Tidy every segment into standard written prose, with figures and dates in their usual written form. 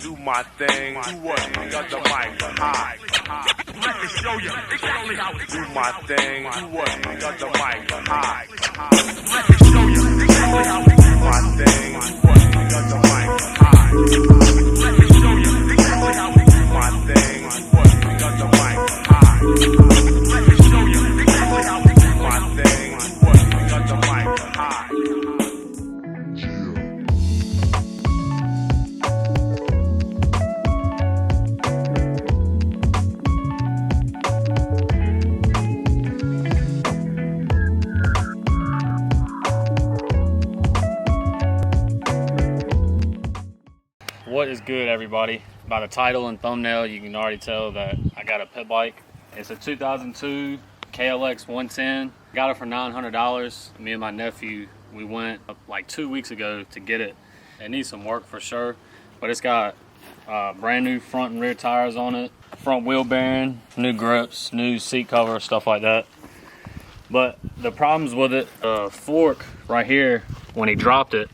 do my thing. Do what? Got the mic high. Let me show you exactly how it's do my thing. Do what? Got the mic high. Let me show you exactly how we do my thing. Do what? Got the mic high. Let me show you exactly how we do my thing. Do what? Got the mic high. Let me show you exactly how we do my thing. Do what? Got the mic high. What is good, everybody? By the title and thumbnail, you can already tell that I got a pit bike. It's a 2002 KLX 110. Got it for $900. Me and my nephew, we went like 2 weeks ago to get it. It needs some work for sure, but it's got brand new front and rear tires on it, front wheel bearing, new grips, new seat cover, stuff like that. But the problems with it, the fork right here, when he dropped it,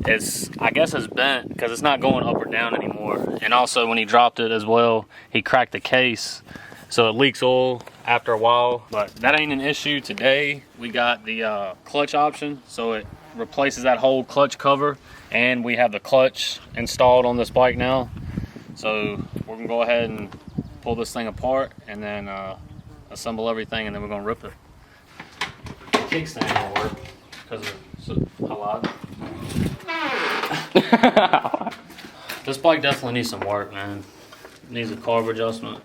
I guess it's bent because it's not going up or down anymore. And also when he dropped it as well, he cracked the case, so it leaks oil after a while. But that ain't an issue today. We got the clutch option, so it replaces that whole clutch cover, and we have the clutch installed on this bike now. So we're gonna go ahead and pull this thing apart and then assemble everything, and then we're gonna rip it. The kickstand won't work because it's a lot. This bike definitely needs some work, man. It needs a carb adjustment.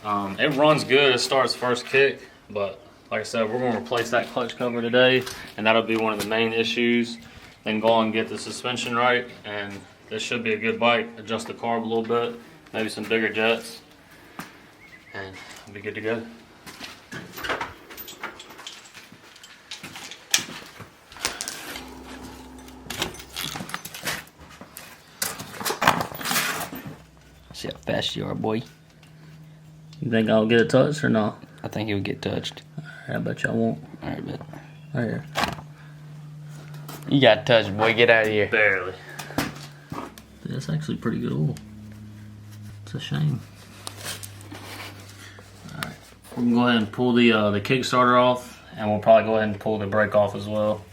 It runs good. It starts first kick, but like I said, we're going to replace that clutch cover today, and that'll be one of the main issues. Then go on and get the suspension right, and this should be a good bike. Adjust the carb a little bit, maybe some bigger jets, and it'll be good to go. See how fast you are, boy. You think I'll get it touched or not? I think he'll get touched. I bet you I won't. Alright, bet. Right here. You got touched, boy. Get out of here. Barely. That's actually pretty good oil. It's a shame. Alright. We're gonna go ahead and pull the Kickstarter off, and we'll probably go ahead and pull the brake off as well.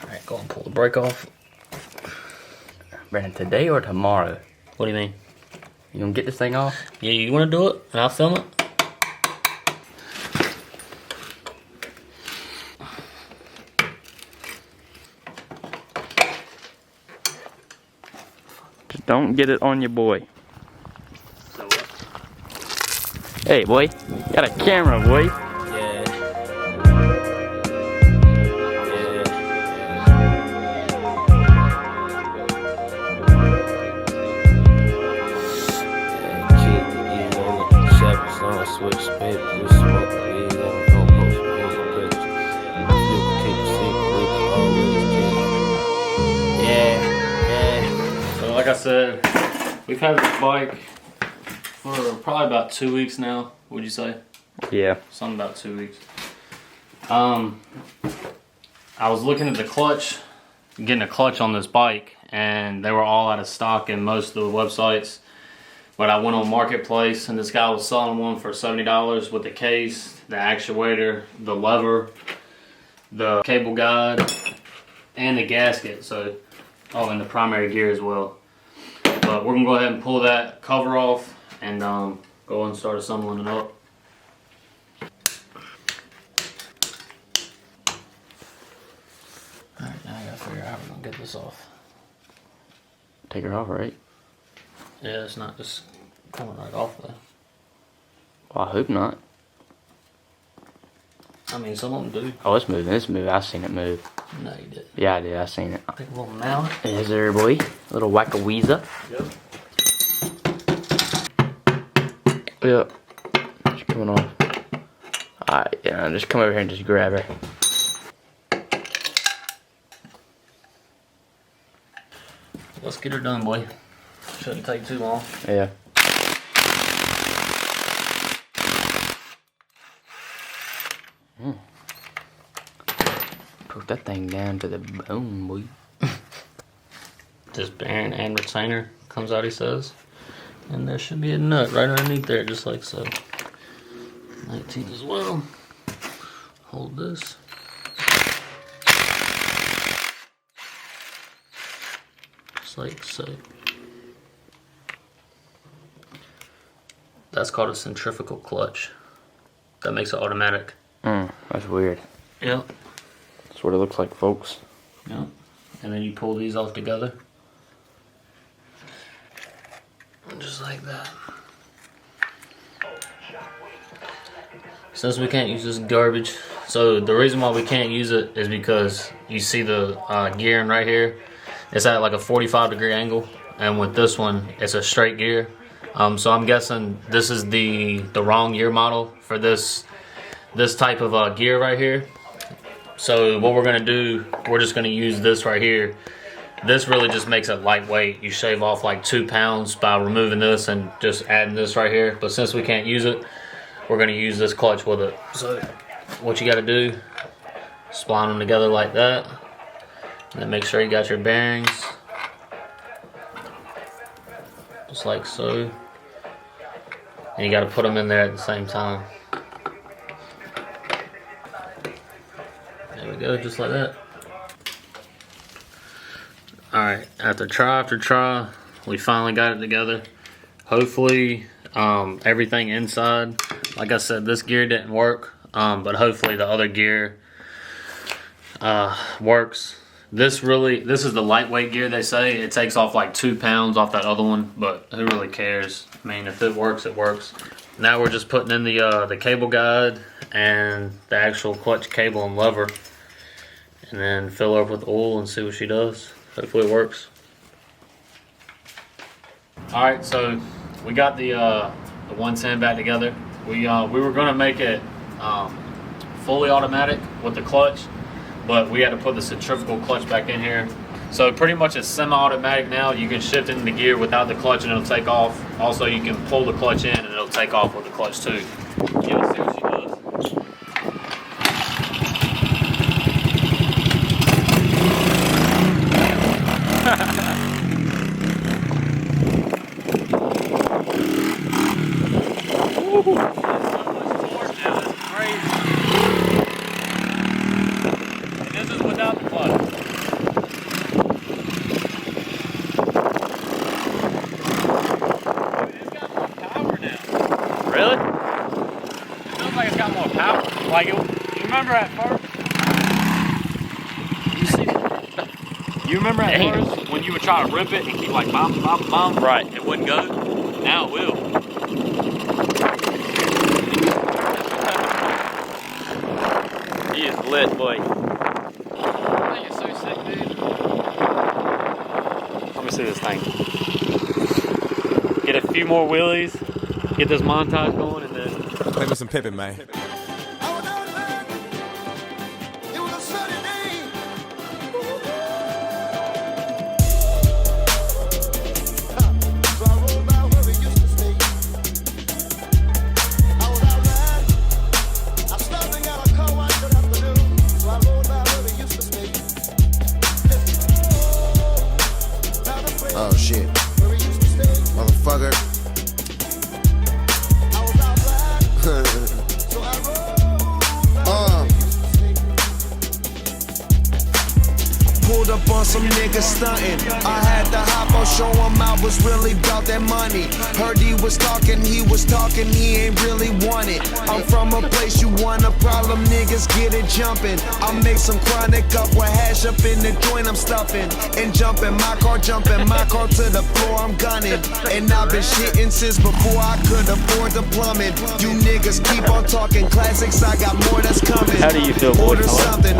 Alright, go and pull the brake off. Brandon, today or tomorrow? What do you mean? You gonna get this thing off? Yeah, you wanna do it? And I'll film it? Just don't get it on your boy. So what? Hey, boy. You got a camera, boy. Switch, baby, we smoke weed, and we gon' post music pictures. You can keep a secret, we can always get. So like I said, we've had this bike for probably about 2 weeks now, would you say? Yeah. Something about 2 weeks. I was looking at the clutch, getting a clutch on this bike, and they were all out of stock in most of the websites. But I went on Marketplace, and this guy was selling one for $70 with the case, the actuator, the lever, the cable guide, and the gasket. So, oh, and the primary gear as well. But we're gonna go ahead and pull that cover off and go and start assembling it up. Alright, now I gotta figure out how we're gonna get this off. Take her off, right? Yeah, it's not just coming right off though. Well, I hope not. I mean, some of them do. Oh, it's moving. It's moving. I seen it move. No, you didn't. Yeah, I did. I seen it. Take a little mount. Is there, boy? A little whack-a-weezer. Yep. Yep. She's coming off. Alright, yeah, just come over here and just grab her. Let's get her done, boy. Shouldn't take too long. Yeah. Put that thing down to the bone, boy. This bearing and retainer comes out, he says. And there should be a nut right underneath there, just like so. 19 as well. Hold this. Just like so. That's called a centrifugal clutch. That makes it automatic. That's weird. Yep. That's what it looks like, folks. Yep. And then you pull these off together. Just like that. Since we can't use this garbage, so the reason why we can't use it is because you see the gearing right here. It's at like a 45-degree angle, and with this one, it's a straight gear. So I'm guessing this is the wrong gear model for this type of gear right here. So what we're gonna do, we're just gonna use this right here. This really just makes it lightweight. You shave off like 2 pounds by removing this and just adding this right here. But since we can't use it, we're gonna use this clutch with it. So what you gotta do, spline them together like that. And then make sure you got your bearings. Just like so. And you gotta put them in there at the same time. There we go, just like that. Alright, after try, we finally got it together. Hopefully, everything inside, like I said, this gear didn't work, but hopefully the other gear works. This is the lightweight gear, they say. It takes off like 2 pounds off that other one, but who really cares? I mean, if it works, it works. Now we're just putting in the cable guide and the actual clutch cable and lever, and then fill her up with oil and see what she does. Hopefully it works. Alright, so we got the 110 back together. We were gonna make it fully automatic with the clutch, but we had to put the centrifugal clutch back in here. So pretty much it's semi-automatic now. You can shift into the gear without the clutch and it'll take off. Also, you can pull the clutch in and it'll take off with the clutch too. You'll see what she does. Like, you remember at first? You remember at first when you would try to rip it and keep like bum, bum, bum? Right. It wouldn't go? Now it will. He is lit, boy. I think it's so sick, dude. Let me see this thing. Get a few more wheelies, get this montage going, and then... Play with some Pippin, man. Oh shit, motherfucker. Pulled up on some niggas stunting. I had to hop on, show him I was really about that money. Heard he was talking, he ain't really want it. I'm from a place you want a problem, niggas get it jumping. I make some chronic up with hash up in the joint I'm stuffing. And jumping, my car to the floor, I'm gunning. And I've been shitting since before I could afford the plumbing. You niggas keep on talking classics, I got more that's coming. How do you feel, boy? Order something,